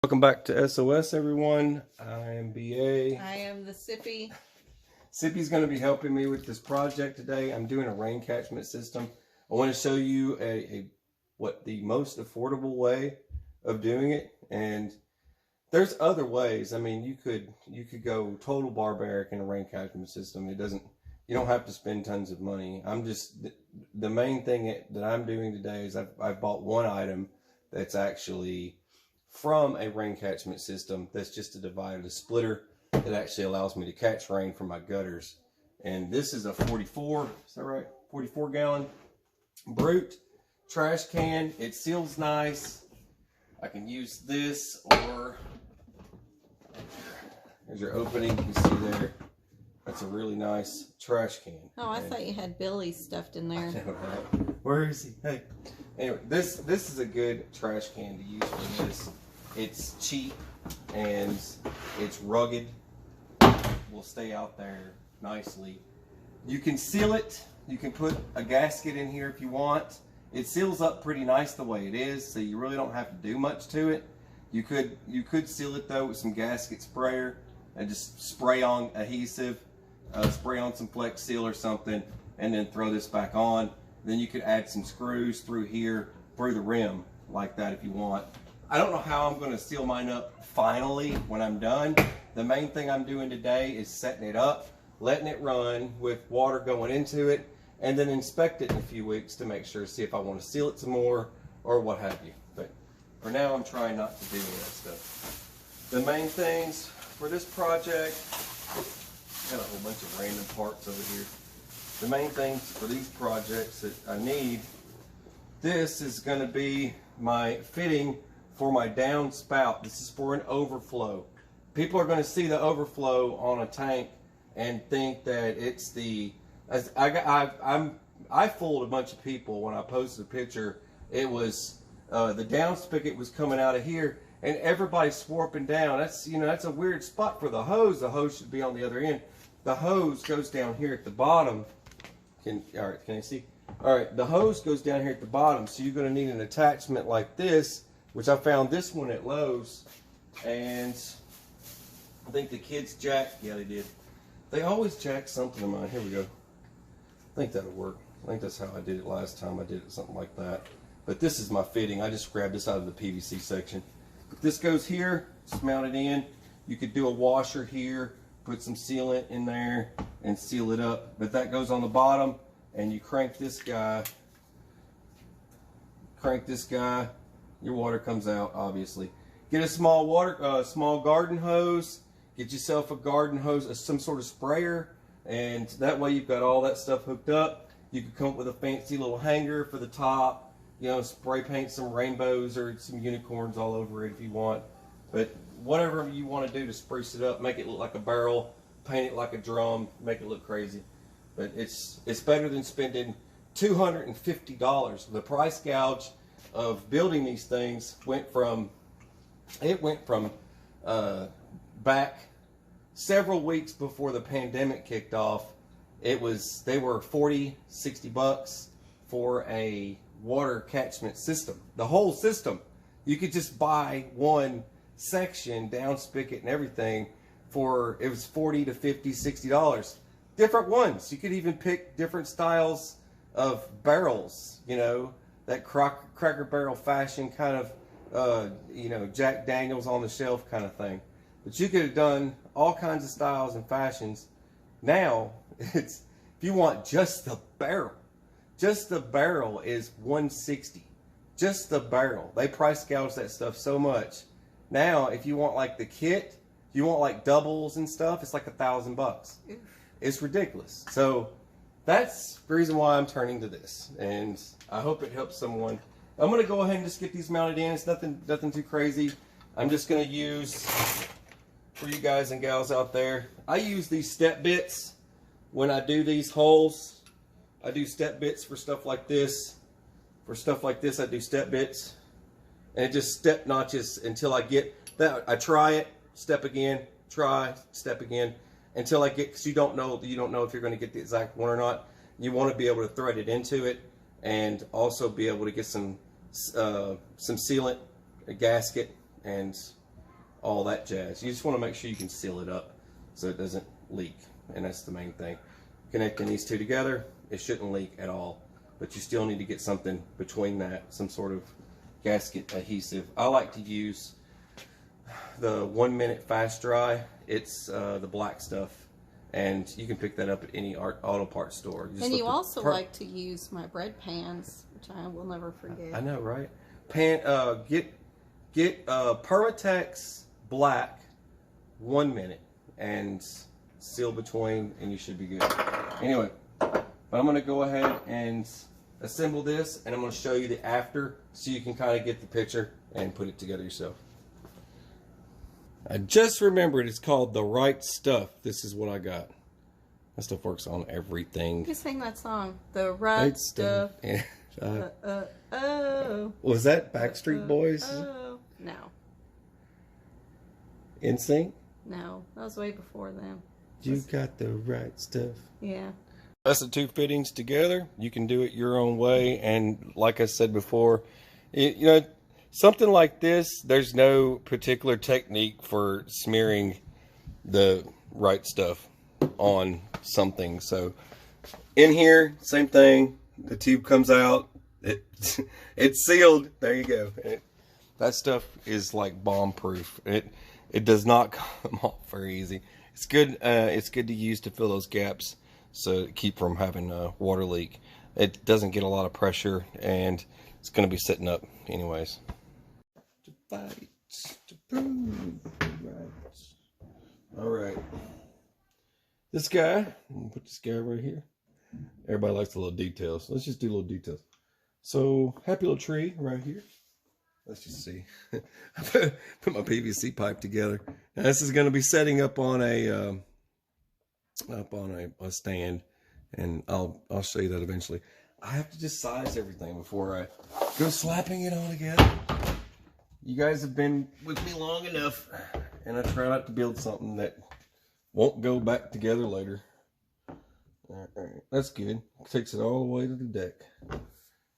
Welcome back to SOS, everyone. I am BA. I am the Sippy. Sippy's going to be helping me with this project today. I'm doing a rain catchment system. I want to show you what the most affordable way of doing it, and there's other ways. I mean, you could go total barbaric in a rain catchment system. You don't have to spend tons of money. The main thing that I'm doing today is I've bought one item that's actually from a rain catchment system. That's just a divider, a splitter that actually allows me to catch rain from my gutters. And this is a 44, is that right? 44 gallon Brute trash can. It seals nice. I can use this, or there's your opening, you can see there. That's a really nice trash can. Oh, I thought you had Billy stuffed in there. Where is he? Hey. Anyway, this is a good trash can to use for this. It's cheap and it's rugged. Will stay out there nicely. You can seal it. You can put a gasket in here if you want. It seals up pretty nice the way it is, so you really don't have to do much to it. You could seal it though with some gasket sprayer and just spray on adhesive, spray on some Flex Seal or something, and then throw this back on. Then you could add some screws through here, through the rim, like that if you want. I don't know how I'm going to seal mine up finally when I'm done. The main thing I'm doing today is setting it up, letting it run with water going into it, and then inspect it in a few weeks to make sure, see if I want to seal it some more or what have you. But for now, I'm trying not to do any of that stuff. The main things for this project, got a whole bunch of random parts over here. The main things for these projects that I need, this is going to be my fitting for my down spout. This is for an overflow. People are going to see the overflow on a tank and think that it's the, I fooled a bunch of people when I posted a picture. It was the down spigot was coming out of here, and everybody swarping down. That's a weird spot for the hose. The hose should be on the other end. The hose goes down here at the bottom. Can you see? All right, the hose goes down here at the bottom, so you're going to need an attachment like this, which I found this one at Lowe's, and I think the kids jacked. Yeah, they did. They always jack something of mine. Here we go. I think that'll work. I think that's how I did it last time. I did it something like that. But this is my fitting. I just grabbed this out of the PVC section. But this goes here. It's mounted in. You could do a washer here, put some sealant in there, and seal it up. But that goes on the bottom, and you crank this guy. Your water comes out, obviously. Get a small garden hose. Get yourself a garden hose, some sort of sprayer, and that way you've got all that stuff hooked up. You could come up with a fancy little hanger for the top. Spray paint some rainbows or some unicorns all over it if you want. But whatever you want to do to spruce it up, make it look like a barrel, paint it like a drum, make it look crazy. But it's better than spending $250. The price gouge of building these things went from back several weeks before the pandemic kicked off. They were $40-60 for a water catchment system. The whole system. You could just buy one section, down spigot and everything, it was $40 to $50, $60. Different ones. You could even pick different styles of barrels, that Cracker Barrel fashion kind of, Jack Daniels on the shelf kind of thing. But you could have done all kinds of styles and fashions. Now, if you want just the barrel is $160. Just the barrel. They price gouge that stuff so much. Now, if you want like the kit, if you want like doubles and stuff, it's like $1,000. It's ridiculous. So that's the reason why I'm turning to this, and I hope it helps someone. I'm going to go ahead and just get these mounted in. It's nothing too crazy. I'm just going to use, for you guys and gals out there, I use these step bits when I do these holes. I do step bits for stuff like this. For stuff like this, I do step bits, and it just step notches until I get that. I try it, step again, try, step again, until I get, because you don't know if you're going to get the exact one or not. You want to be able to thread it into it, and also be able to get some sealant, a gasket, and all that jazz. You just want to make sure you can seal it up so it doesn't leak, and that's the main thing. Connecting these two together, it shouldn't leak at all, but you still need to get something between that, some sort of gasket adhesive. I like to use the 1 minute fast dry. It's the black stuff, and you can pick that up at any auto parts store. And you also like to use my bread pans, which I will never forget. I know, right? Get Permatex black 1 minute and seal between, and you should be good. Anyway, but I'm going to go ahead and assemble this, and I'm going to show you the after so you can kind of get the picture and put it together yourself. I just remembered it's called The Right Stuff. This is what I got. That stuff works on everything. You sing that song, The Right Stuff. Oh. Was that Backstreet Boys? Oh. No. NSYNC? No, that was way before them. You got the right stuff. Yeah. That's the two fittings together. You can do it your own way, and like I said before, you know, something like this, there's no particular technique for smearing the right stuff on something. So in here, same thing. The tube comes out. It's sealed. There you go. That stuff is like bomb proof. It does not come off very easy. It's good. It's good to use to fill those gaps, so to keep from having a water leak. It doesn't get a lot of pressure, and it's going to be sitting up anyways. To fight, to prove right. All right. This guy. I'm gonna put this guy right here. Everybody likes the little details. Let's just do little details. So, happy little tree right here. Let's just see. I put my PVC pipe together. Now, this is going to be setting up on a stand, and I'll show you that eventually. I have to just size everything before I go slapping it all together. You guys have been with me long enough, and I try not to build something that won't go back together later. All right, that's good. Takes it all the way to the deck.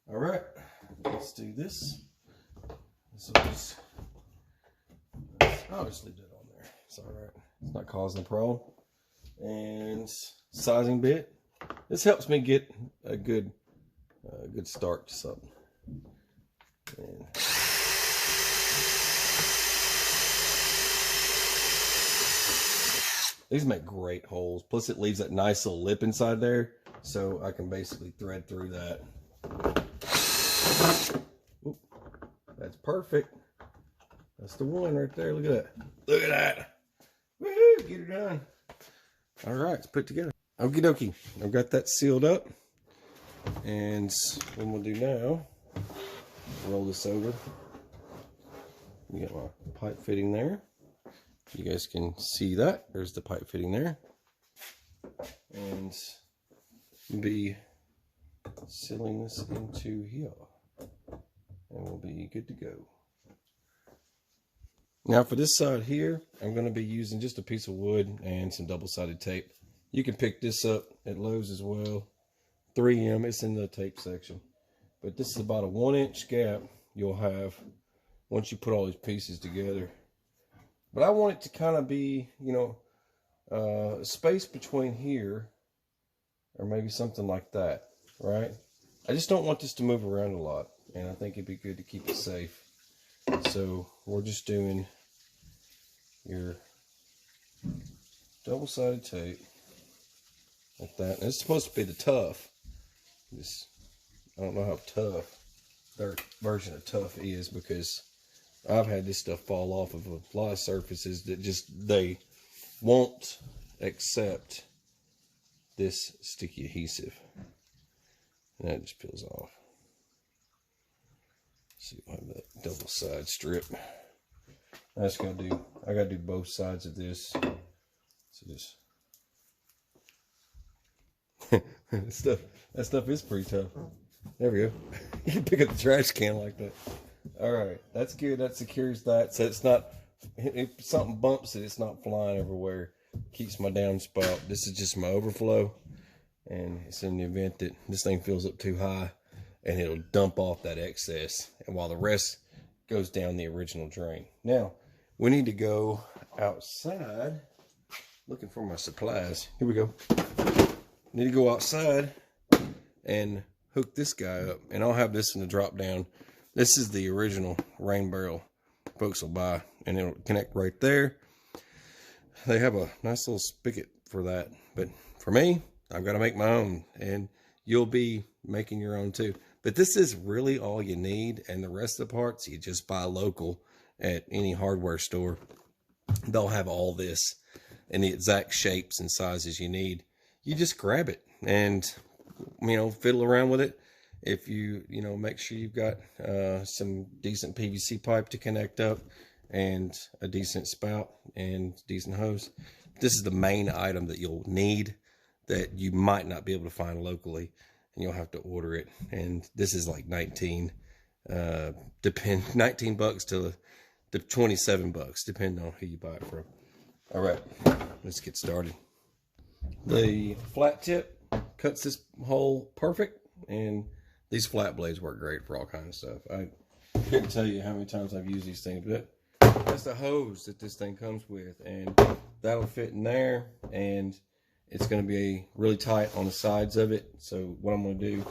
All right, let's do this. So just I'll just leave that on there. It's all right. It's not causing a problem. And sizing bit. This helps me get a good start to something. And these make great holes. Plus, it leaves that nice little lip inside there, so I can basically thread through that. Oop, that's perfect. That's the one right there. Look at that. Look at that. Woohoo! Get her done. All right, let's put it together. Okie dokie. I've got that sealed up. And what we'll do now, roll this over. We got my pipe fitting there. You guys can see that. There's the pipe fitting there. And be sealing this into here. And we'll be good to go. Now for this side here, I'm going to be using just a piece of wood and some double-sided tape. You can pick this up at Lowe's as well. 3M, it's in the tape section. But this is about a 1-inch gap you'll have once you put all these pieces together. But I want it to kind of be, you know, space between here, or maybe something like that, right? I just don't want this to move around a lot, and I think it'd be good to keep it safe. So we're just doing your double-sided tape like that. And it's supposed to be the tough. I don't know how tough their version of tough is, because I've had this stuff fall off of a lot of surfaces that just, they won't accept this sticky adhesive. And that just peels off. So you'll have that double side strip. I gotta do both sides of this. So just that stuff is pretty tough. There we go. You can pick up the trash can like that. All right, that's good. That secures that, so it's not, if something bumps it, it's not flying everywhere. Keeps my downspout. This is just my overflow, and it's in the event that this thing fills up too high, and it'll dump off that excess, and while the rest goes down the original drain. Now, we need to go outside looking for my supplies. Here we go. Need to go outside and hook this guy up, and I'll have this in the drop down. This is the original rain barrel folks will buy, and it'll connect right there. They have a nice little spigot for that, but for me, I've got to make my own, and you'll be making your own too. But this is really all you need, and the rest of the parts you just buy local at any hardware store. They'll have all this in the exact shapes and sizes you need. You just grab it and, you know, fiddle around with it. If you know, make sure you've got some decent PVC pipe to connect up, and a decent spout and decent hose. This is the main item that you'll need that you might not be able to find locally, and you'll have to order it. And this is like 19 bucks to 27 bucks, depending on who you buy it from. All right, let's get started. The flat tip cuts this hole perfect, and these flat blades work great for all kinds of stuff. I couldn't tell you how many times I've used these things, but that's the hose that this thing comes with, and that'll fit in there, and it's going to be really tight on the sides of it. So what I'm going to do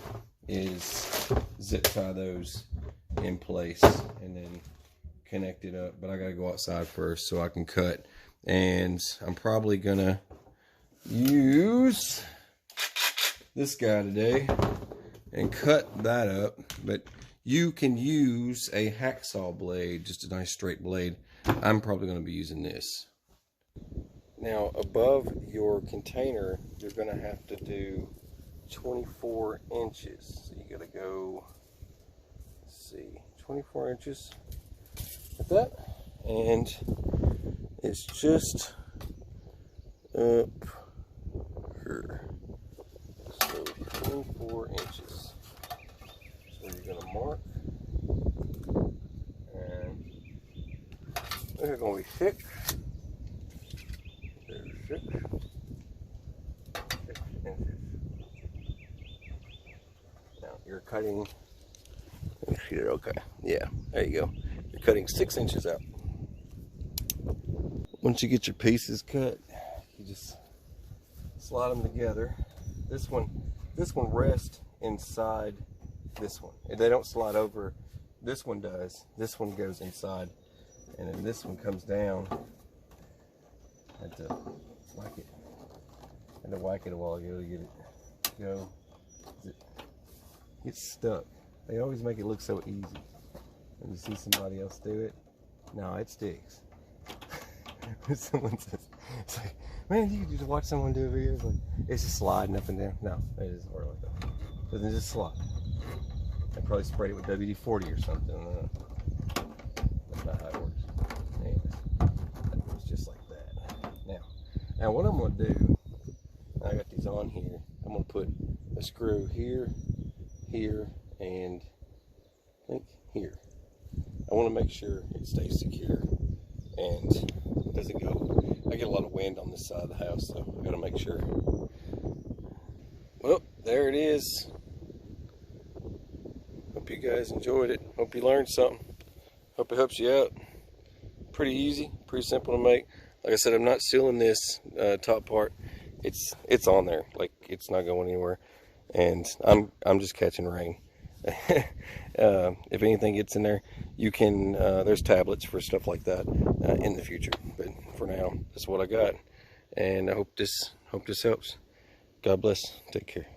is zip tie those in place and then connect it up. But I got to go outside first so I can cut, and I'm probably going to use this guy today and cut that up. But you can use a hacksaw blade, just a nice straight blade. I'm probably going to be using this. Now, above your container, you're going to have to do 24 inches. So you got to go, let's see, 24 inches like that. And it's just up here. So 24 inches. So you're going to mark. And they're going to be thick. There's 6 inches. Now you're cutting, let me see it, okay. Yeah, there you go. You're cutting 6 inches out. Once you get your pieces cut, you just slide them together. This one rests inside this one. They don't slide over. This one does. This one goes inside, and then this one comes down. I had to whack it. I had to whack it a while ago to get it to go. It gets stuck. They always make it look so easy. When you see somebody else do it, no, it sticks. Someone says, it's like, man, you can just watch someone do a video. It's, like, it's just sliding up and down. No, it doesn't work like that. It doesn't just slide. I probably sprayed it with WD-40 or something. That's not how it works. Anyways, that goes just like that. Now what I'm going to do, I got these on here. I'm going to put a screw here, here, and I think here. I want to make sure it stays secure and doesn't go. I get a lot of wind on this side of the house, so I got to make sure. Well, there it is. Hope you guys enjoyed it. Hope you learned something. Hope it helps you out. Pretty easy, pretty simple to make. Like I said, I'm not sealing this top part. It's on there, like it's not going anywhere, and I'm just catching rain. If anything gets in there, you can. There's tablets for stuff like that in the future, but for now, that's what I got, and I hope this helps. God bless. Take care.